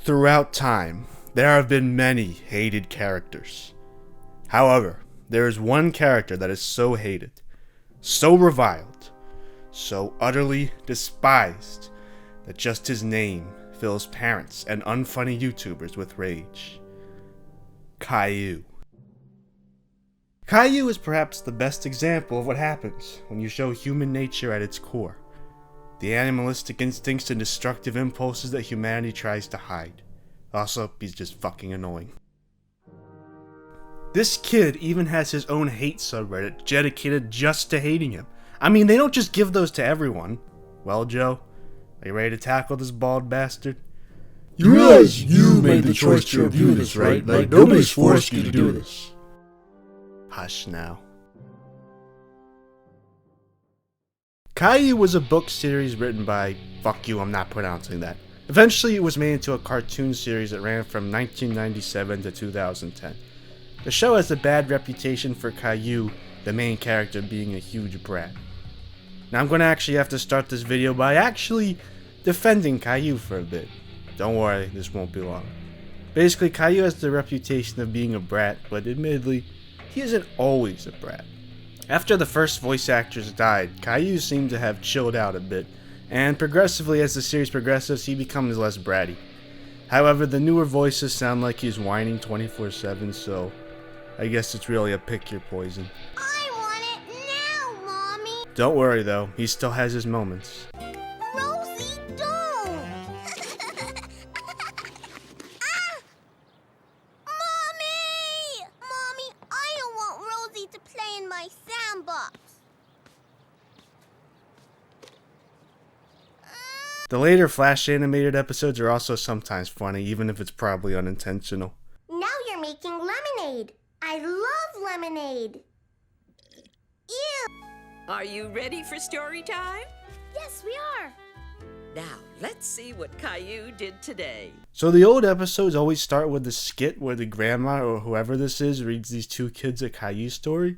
Throughout time, there have been many hated characters. However, there is one character that is so hated, so reviled, so utterly despised, that just his name fills parents and unfunny YouTubers with rage. Caillou. Caillou is perhaps the best example of what happens when you show human nature at its core. The animalistic instincts and destructive impulses that humanity tries to hide. Also, he's just fucking annoying. This kid even has his own hate subreddit dedicated just to hating him. I mean, they don't just give those to everyone. Well, Joe, are you ready to tackle this bald bastard? You realize you made the choice to review this, right? Like, nobody's forced you to do this. Hush now. Caillou was a book series written by... Fuck you, I'm not pronouncing that. Eventually, it was made into a cartoon series that ran from 1997 to 2010. The show has a bad reputation for Caillou, the main character, being a huge brat. Now I'm going to actually have to start this video by actually defending Caillou for a bit. Don't worry, this won't be long. Basically, Caillou has the reputation of being a brat, but admittedly, he isn't always a brat. After the first voice actors died, Caillou seemed to have chilled out a bit, and progressively as the series progresses, he becomes less bratty. However, the newer voices sound like he's whining 24/7, so I guess it's really a pick your poison. I want it now, Mommy! Don't worry though, he still has his moments. Rosie, don't! Ah! Mommy! Mommy, I don't want Rosie to play in my sandbox. The later Flash animated episodes are also sometimes funny, even if it's probably unintentional. Now you're making lemonade. I love lemonade. Ew! Are you ready for story time? Yes, we are. Now, let's see what Caillou did today. So the old episodes always start with the skit where the grandma or whoever this is reads these two kids a Caillou story.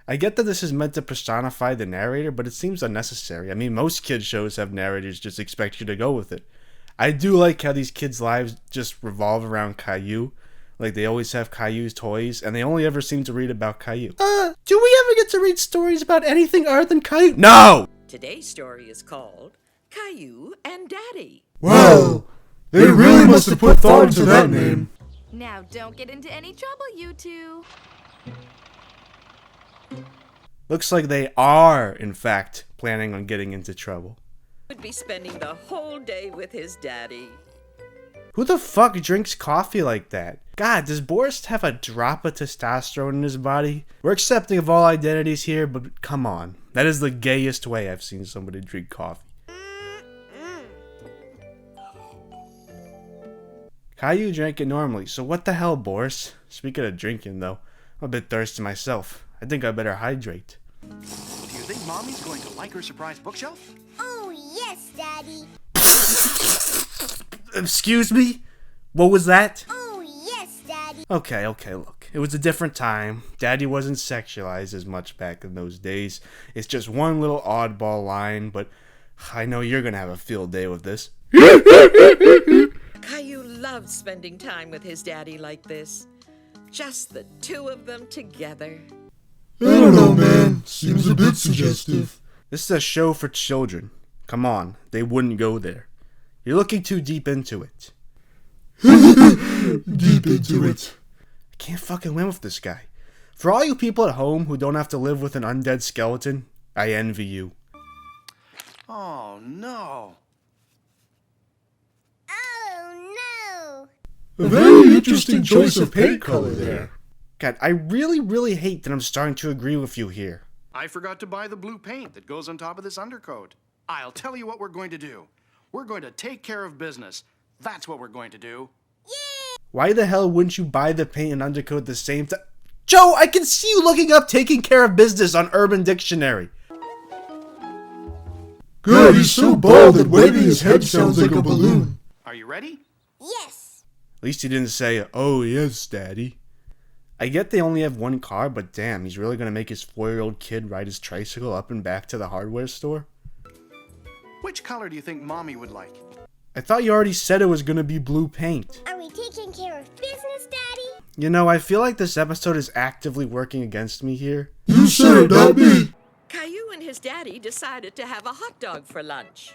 I get that this is meant to personify the narrator, but it seems unnecessary. I mean, most kids shows have narrators just expect you to go with it. I do like how these kids' lives just revolve around Caillou. Like, they always have Caillou's toys, and they only ever seem to read about Caillou. Do we ever get to read stories about anything other than Caillou? No! Today's story is called Caillou and Daddy. Wow! They really must have put thought into that name. Now don't get into any trouble, you two. Looks like they are, in fact, planning on getting into trouble. Would be spending the whole day with his daddy. Who the fuck drinks coffee like that? God, does Boris have a drop of testosterone in his body? We're accepting of all identities here, but come on. That is the gayest way I've seen somebody drink coffee. Caillou drank it normally, so what the hell, Boris? Speaking of drinking, though, I'm a bit thirsty myself. I think I better hydrate. Do you think Mommy's going to like her surprise bookshelf? Oh, yes, Daddy. Excuse me? What was that? Oh, yes, Daddy. Okay, look. It was a different time. Daddy wasn't sexualized as much back in those days. It's just one little oddball line, but I know you're gonna have a field day with this. Caillou loved spending time with his daddy like this. Just the two of them together. I don't know, man. Seems a bit suggestive. This is a show for children. Come on, they wouldn't go there. You're looking too deep into it. Deep into it. I can't fucking win with this guy. For all you people at home who don't have to live with an undead skeleton, I envy you. Oh, no. Oh, no. A very interesting choice of paint color there. God, I really hate that I'm starting to agree with you here. I forgot to buy the blue paint that goes on top of this undercoat. I'll tell you what we're going to do. We're going to take care of business. That's what we're going to do. Why the hell wouldn't you buy the paint and undercoat at the same time? Joe, I can see you looking up taking care of business on Urban Dictionary. God, he's so bald that waving his head sounds like a balloon. Are you ready? Yes. At least he didn't say, "Oh yes, Daddy." I get they only have one car, but damn, he's really gonna make his 4-year-old kid ride his tricycle up and back to the hardware store? Which color do you think Mommy would like? I thought you already said it was gonna be blue paint. Are we taking care of business, Daddy? You know, I feel like this episode is actively working against me here. You said it, not me. Caillou and his daddy decided to have a hot dog for lunch.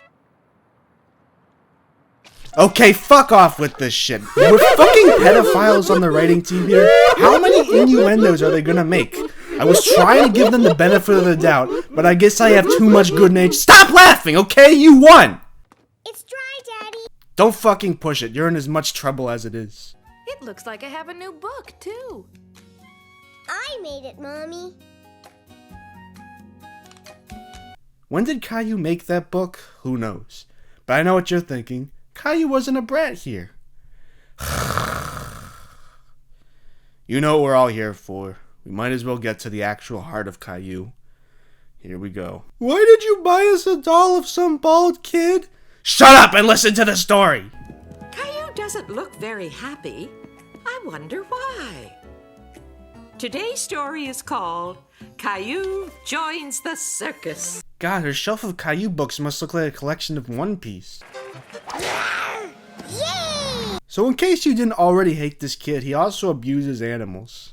Okay, fuck off with this shit. We're fucking pedophiles on the writing team here. How many innuendos are they gonna make? I was trying to give them the benefit of the doubt, but I guess I have too much good nature. Stop laughing, okay? You won! It's dry, Daddy. Don't fucking push it. You're in as much trouble as it is. It looks like I have a new book, too. I made it, Mommy. When did Caillou make that book? Who knows? But I know what you're thinking. Caillou wasn't a brat here. You know what we're all here for. We might as well get to the actual heart of Caillou. Here we go. Why did you buy us a doll of some bald kid? Shut up and listen to the story! Caillou doesn't look very happy. I wonder why. Today's story is called Caillou Joins the Circus. God, her shelf of Caillou books must look like a collection of One Piece. Yay! So in case you didn't already hate this kid, he also abuses animals.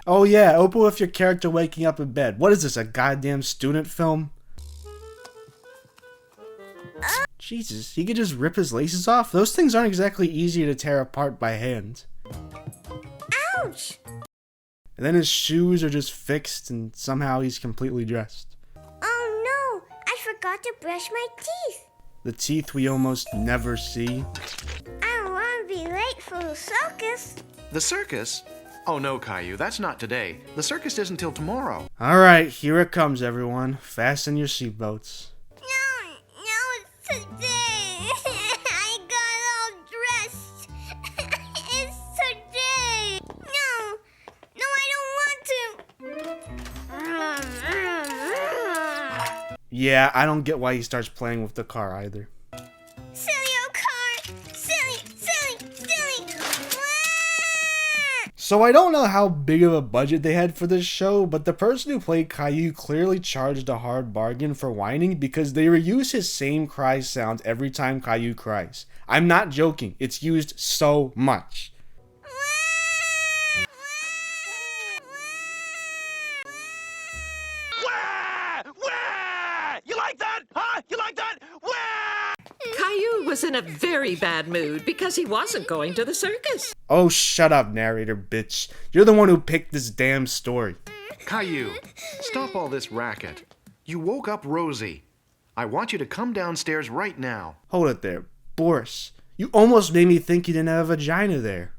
Oh yeah, open with your character waking up in bed. What is this, a goddamn student film? Jesus, he could just rip his laces off? Those things aren't exactly easy to tear apart by hand. Ouch! And then his shoes are just fixed and somehow he's completely dressed. Oh no! I forgot to brush my teeth. The teeth we almost never see. I don't want to be late for the circus. The circus? Oh no, Caillou, that's not today. The circus isn't till tomorrow. Alright, here it comes everyone. Fasten your seatbelts. No, it's today. I got all dressed. It's today. No, I don't want to. Yeah, I don't get why he starts playing with the car either. Silly old car. Silly. So I don't know how big of a budget they had for this show, but the person who played Caillou clearly charged a hard bargain for whining because they reuse his same cry sound every time Caillou cries. I'm not joking, it's used so much. You like that? Huh? You like that? Caillou was in a very bad mood because he wasn't going to the circus. Oh, shut up, narrator bitch. You're the one who picked this damn story. Caillou, stop all this racket. You woke up Rosie. I want you to come downstairs right now. Hold it there. Boris, you almost made me think you didn't have a vagina there.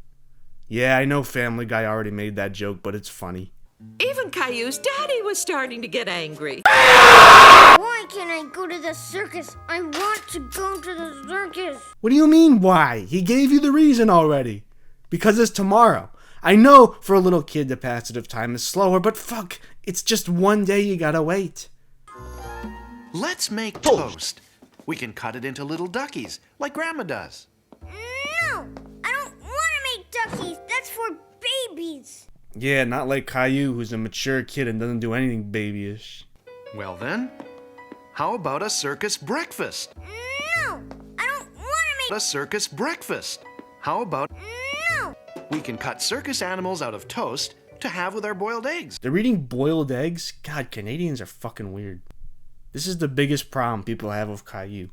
Yeah, I know Family Guy already made that joke, but it's funny. Even Caillou's daddy was starting to get angry. Why can't I go to the circus? I want to go to the circus. What do you mean, why? He gave you the reason already. Because it's tomorrow. I know for a little kid the passage of time is slower, but fuck, it's just one day you gotta wait. Let's make toast. We can cut it into little duckies, like Grandma does. No, I don't want to make duckies. That's for babies. Yeah, not like Caillou, who's a mature kid and doesn't do anything babyish. Well then, how about a circus breakfast? No, I don't want to make A circus breakfast. How about No. we can cut circus animals out of toast to have with our boiled eggs? They're eating boiled eggs? God, Canadians are fucking weird. This is the biggest problem people have with Caillou.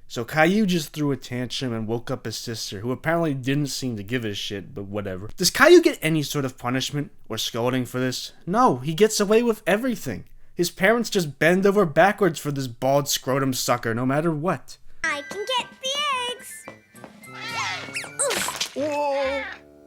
So Caillou just threw a tantrum and woke up his sister, who apparently didn't seem to give a shit, but whatever. Does Caillou get any sort of punishment or scolding for this? No, he gets away with everything. His parents just bend over backwards for this bald scrotum sucker, no matter what. I can get the eggs. Oof, Whoa!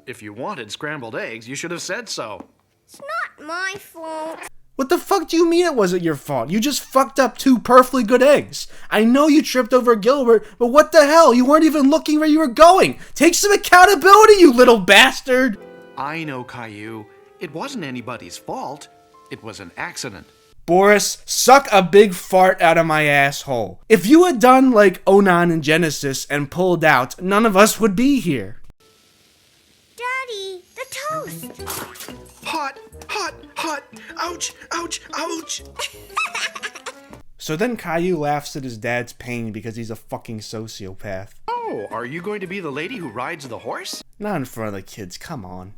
If you wanted scrambled eggs, you should have said so. it's not my fault. What the fuck do you mean it wasn't your fault? You just fucked up 2 perfectly good eggs. I know you tripped over Gilbert, but what the hell? You weren't even looking where you were going. Take some accountability, you little bastard! I know, Caillou. It wasn't anybody's fault. It was an accident. Boris, suck a big fart out of my asshole. If you had done like Onan in Genesis and pulled out, none of us would be here. Daddy, the toast. Hot, hot, hot. Ouch, ouch, ouch. So then Caillou laughs at his dad's pain because he's a fucking sociopath. Oh, are you going to be the lady who rides the horse? Not in front of the kids, come on.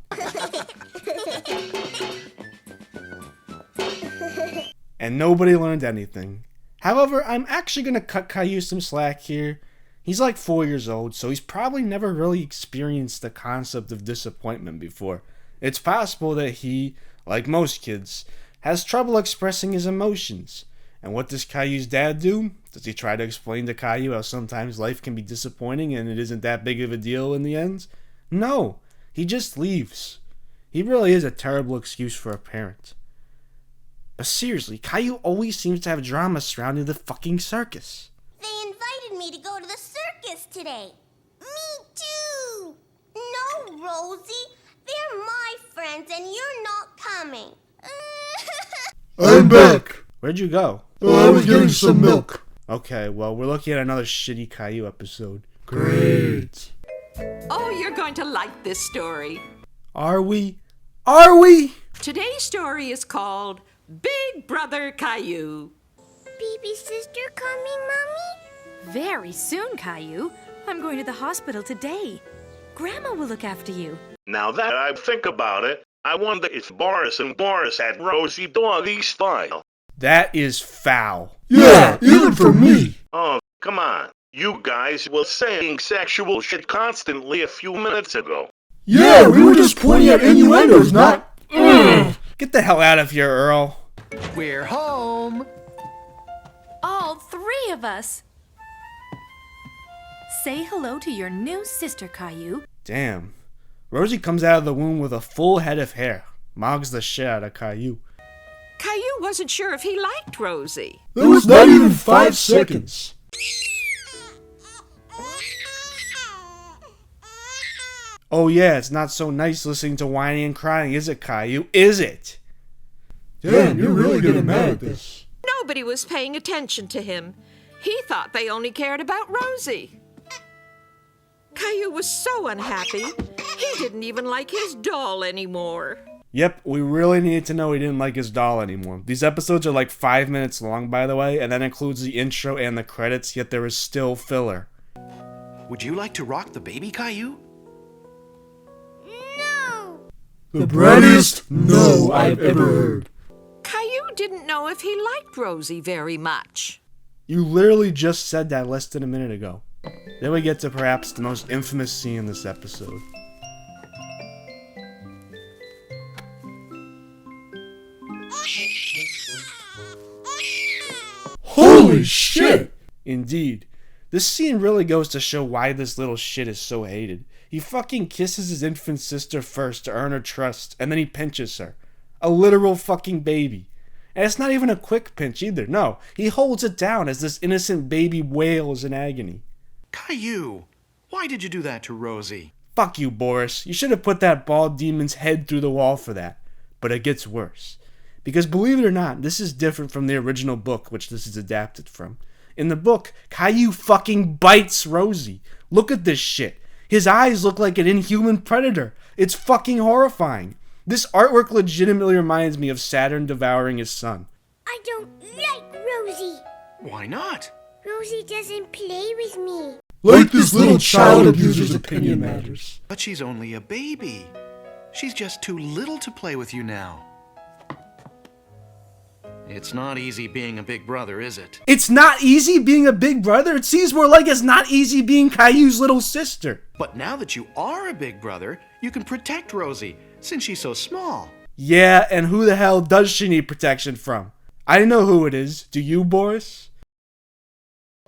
And nobody learned anything. However, I'm actually going to cut Caillou some slack here. He's like 4 years old, so he's probably never really experienced the concept of disappointment before. It's possible that he, like most kids, has trouble expressing his emotions. And what does Caillou's dad do? Does he try to explain to Caillou how sometimes life can be disappointing and it isn't that big of a deal in the end? No, he just leaves. He really is a terrible excuse for a parent. But seriously, Caillou always seems to have drama surrounding the fucking circus. They invited me to go to the circus today. Me too. No, Rosie. They're my friends and you're not coming. I'm back. Where'd you go? I was getting some milk. Okay, well, we're looking at another shitty Caillou episode. Great. Oh, you're going to like this story. Are we? Are we? Today's story is called Big Brother Caillou. Baby sister coming, Mommy? Very soon, Caillou. I'm going to the hospital today. Grandma will look after you. Now that I think about it, I wonder if Boris and Boris had Rosie doggy style. That is foul. Yeah, even for me. Oh, come on. You guys were saying sexual shit constantly a few minutes ago. Yeah, we were just pointing at innuendos, not... Get the hell out of here, Earl. We're home. All three of us. Say hello to your new sister, Caillou. Damn. Rosie comes out of the womb with a full head of hair. Mogs the shit out of Caillou. Caillou wasn't sure if he liked Rosie. That was not even 5 seconds. Oh yeah, it's not so nice listening to whining and crying, is it, Caillou? Is it? Damn, you're really getting mad at this. Nobody was paying attention to him. He thought they only cared about Rosie. Caillou was so unhappy, he didn't even like his doll anymore. Yep, we really needed to know he didn't like his doll anymore. These episodes are like 5 minutes long, by the way, and that includes the intro and the credits, yet there is still filler. Would you like to rock the baby, Caillou? No. The brattiest no I've ever heard. Caillou didn't know if he liked Rosie very much. You literally just said that less than a minute ago. Then we get to perhaps the most infamous scene in this episode. Holy shit! Indeed. This scene really goes to show why this little shit is so hated. He fucking kisses his infant sister first to earn her trust, and then he pinches her. A literal fucking baby. And it's not even a quick pinch either, no. He holds it down as this innocent baby wails in agony. Caillou, why did you do that to Rosie? Fuck you, Boris. You should have put that bald demon's head through the wall for that. But it gets worse. Because believe it or not, this is different from the original book, which this is adapted from. In the book, Caillou fucking bites Rosie. Look at this shit. His eyes look like an inhuman predator. It's fucking horrifying. This artwork legitimately reminds me of Saturn devouring his son. I don't like Rosie. Why not? Rosie doesn't play with me. Like this little child abuser's opinion matters. But she's only a baby. She's just too little to play with you now. It's not easy being a big brother, is it? It's not easy being a big brother? It seems more like it's not easy being Caillou's little sister. But now that you are a big brother, you can protect Rosie, since she's so small. Yeah, and who the hell does she need protection from? I know who it is. Do you, Boris?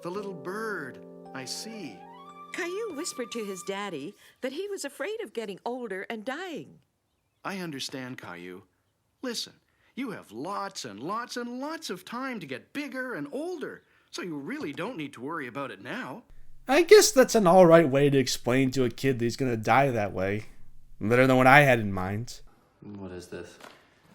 The little bird. I see. Caillou whispered to his daddy that he was afraid of getting older and dying. I understand, Caillou. Listen, you have lots and lots and lots of time to get bigger and older, so you really don't need to worry about it now. I guess that's an alright way to explain to a kid that he's gonna die that way. Better than what I had in mind. What is this?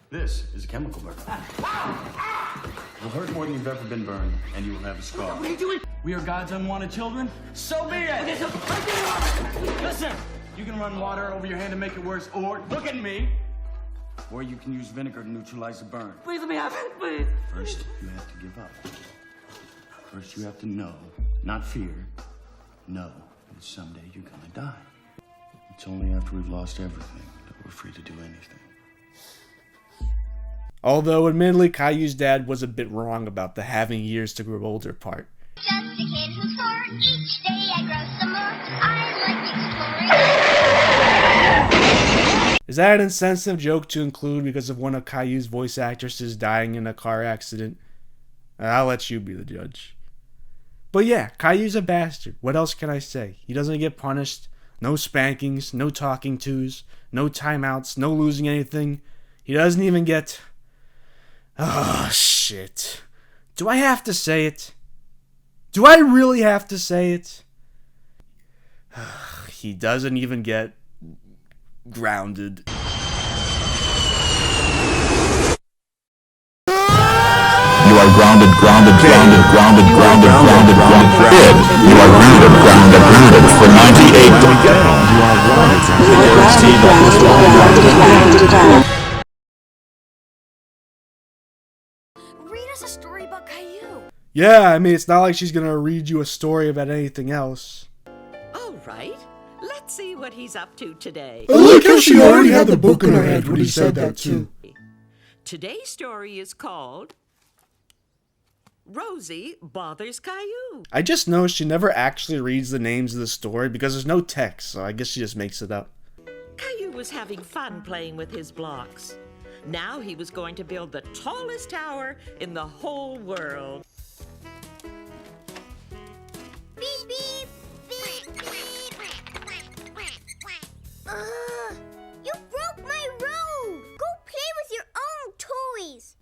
This is a chemical burn. It will hurt more than you've ever been burned, and you will have a scar. What are you doing? We are God's unwanted children. So be it. Okay, listen, you can run water over your hand to make it worse, or look at me. Or you can use vinegar to neutralize the burn. Please let me have it, please. First, you have to give up. First you have to know, not fear, know that someday you're gonna die. It's only after we've lost everything that we're free to do anything. Although, admittedly, Caillou's dad was a bit wrong about the having years to grow older part. Just a kid who's 4. Each day I grow some more. I like exploring. Is that an insensitive joke to include because of one of Caillou's voice actresses dying in a car accident? I'll let you be the judge. But yeah, Caillou's a bastard. What else can I say? He doesn't get punished. No spankings, no talking tos, no timeouts, no losing anything. He doesn't even get... Oh, shit. Do I have to say it? Do I really have to say it? He doesn't even get grounded. You are grounded. Kid, you are grounded for 98. Read us a story about Caillou. Yeah, I mean, it's not like she's gonna read you a story about anything else. All right, let's see what he's up to today. I like how she already had the book in her head when he said that too. Today's story is called Rosie Bothers Caillou. I just know she never actually reads the names of the story because there's no text, so I guess she just makes it up. Caillou was having fun playing with his blocks. Now he was going to build the tallest tower in the whole world. Beep, beep, beep, beep. You broke my road. Go play with your own toys.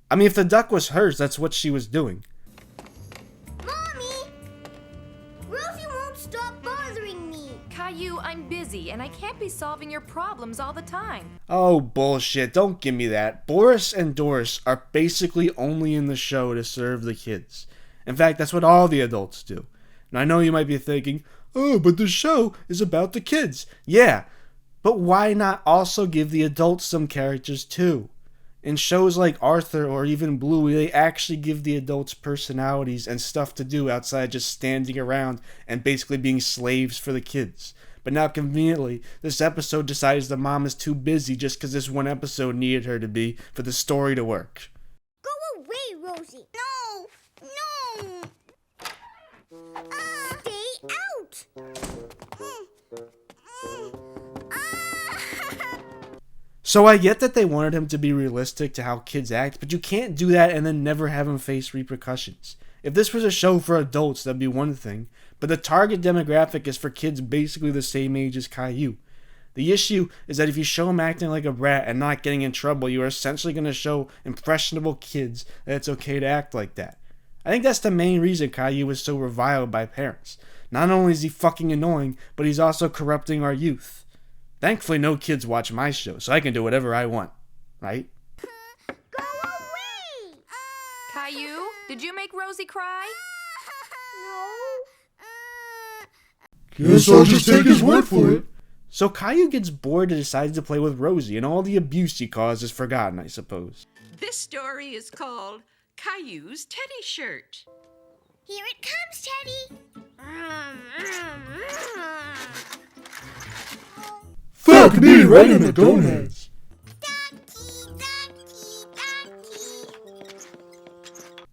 I mean, if the duck was hers, that's what she was doing. Mommy, Rosie won't stop bothering me. Caillou, I'm busy and I can't be solving your problems all the time. Oh, bullshit. Don't give me that. Boris and Doris are basically only in the show to serve the kids. In fact, that's what all the adults do. And I know you might be thinking, oh, but the show is about the kids. Yeah, but why not also give the adults some characters too? In shows like Arthur or even Bluey, they actually give the adults personalities and stuff to do outside just standing around and basically being slaves for the kids. But now, conveniently, this episode decides the mom is too busy just because this one episode needed her to be for the story to work. Go away, Rosie. No. Stay out. So I get that they wanted him to be realistic to how kids act, but you can't do that and then never have him face repercussions. If this was a show for adults, that'd be one thing, but the target demographic is for kids basically the same age as Caillou. The issue is that if you show him acting like a brat and not getting in trouble, you are essentially going to show impressionable kids that it's okay to act like that. I think that's the main reason Caillou is so reviled by parents. Not only is he fucking annoying, but he's also corrupting our youth. Thankfully, no kids watch my show, so I can do whatever I want, right? Go away. Caillou, did you make Rosie cry? No. Guess I'll just take his word for it. So Caillou gets bored and decides to play with Rosie, and all the abuse he caused is forgotten, I suppose. This story is called Caillou's Teddy Shirt. Here it comes, Teddy. Fuck me right in the gonads.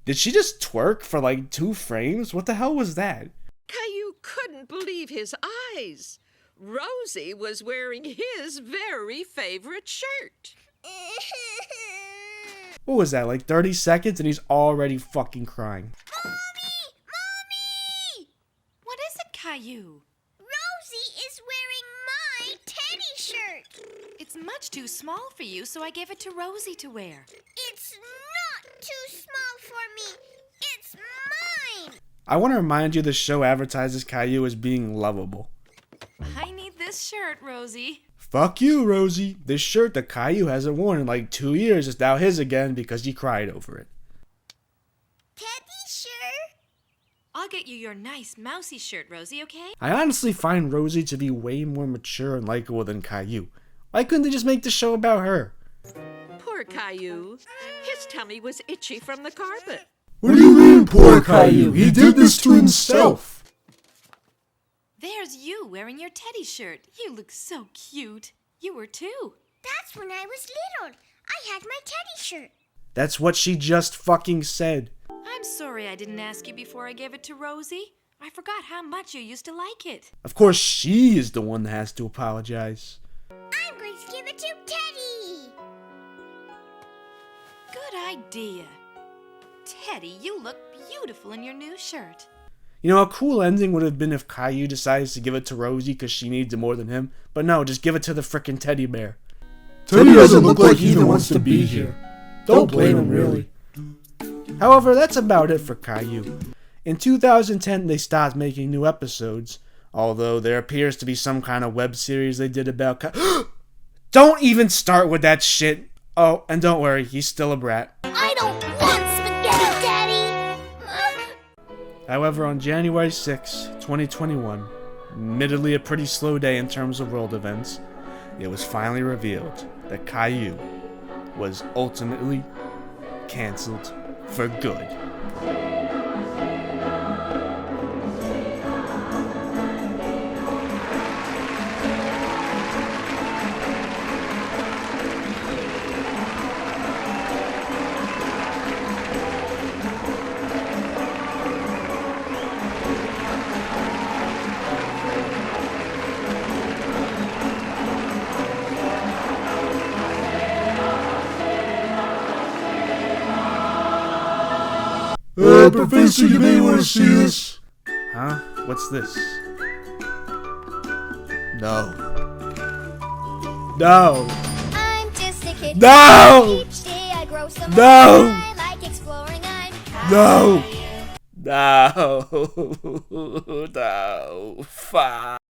Did she just twerk for like 2 frames? What the hell was that? Caillou couldn't believe his eyes. Rosie was wearing his very favorite shirt. What was that, like 30 seconds and he's already fucking crying? Mommy! What is it, Caillou? Rosie is wearing my teddy shirt. It's much too small for you, so I gave it to Rosie to wear. It's not too small for me. It's mine. I want to remind you the show advertises Caillou as being lovable. I need this shirt, Rosie. Fuck you, Rosie. This shirt that Caillou hasn't worn in like 2 years is now his again because he cried over it. Teddy shirt? I'll get you your nice mousy shirt, Rosie, okay? I honestly find Rosie to be way more mature and likable than Caillou. Why couldn't they just make the show about her? Poor Caillou. His tummy was itchy from the carpet. What do you mean, blame poor Caillou. He did this to himself. There's you wearing your teddy shirt. You look so cute. You were too. That's when I was little. I had my teddy shirt. That's what she just fucking said. I'm sorry I didn't ask you before I gave it to Rosie. I forgot how much you used to like it. Of course, she is the one that has to apologize. I'm going to give it to Teddy. Good idea. Teddy, you look beautiful in your new shirt. You know, a cool ending would have been if Caillou decides to give it to Rosie because she needs it more than him. But no, just give it to the frickin' teddy bear. Teddy doesn't look like he even wants to be here. Don't blame him, really. However, that's about it for Caillou. In 2010, they stopped making new episodes, although there appears to be some kind of web series they did about Don't even start with that shit! Oh, and don't worry, he's still a brat. I don't want spaghetti, Daddy! However, on January 6, 2021, admittedly a pretty slow day in terms of world events, it was finally revealed that Caillou was ultimately cancelled for good. Professor, you may want to see this. Huh? What's this? No. No. I'm just a kid. No! Each day I grow some No! more. I like exploring. I'm No! No. No. Fuck.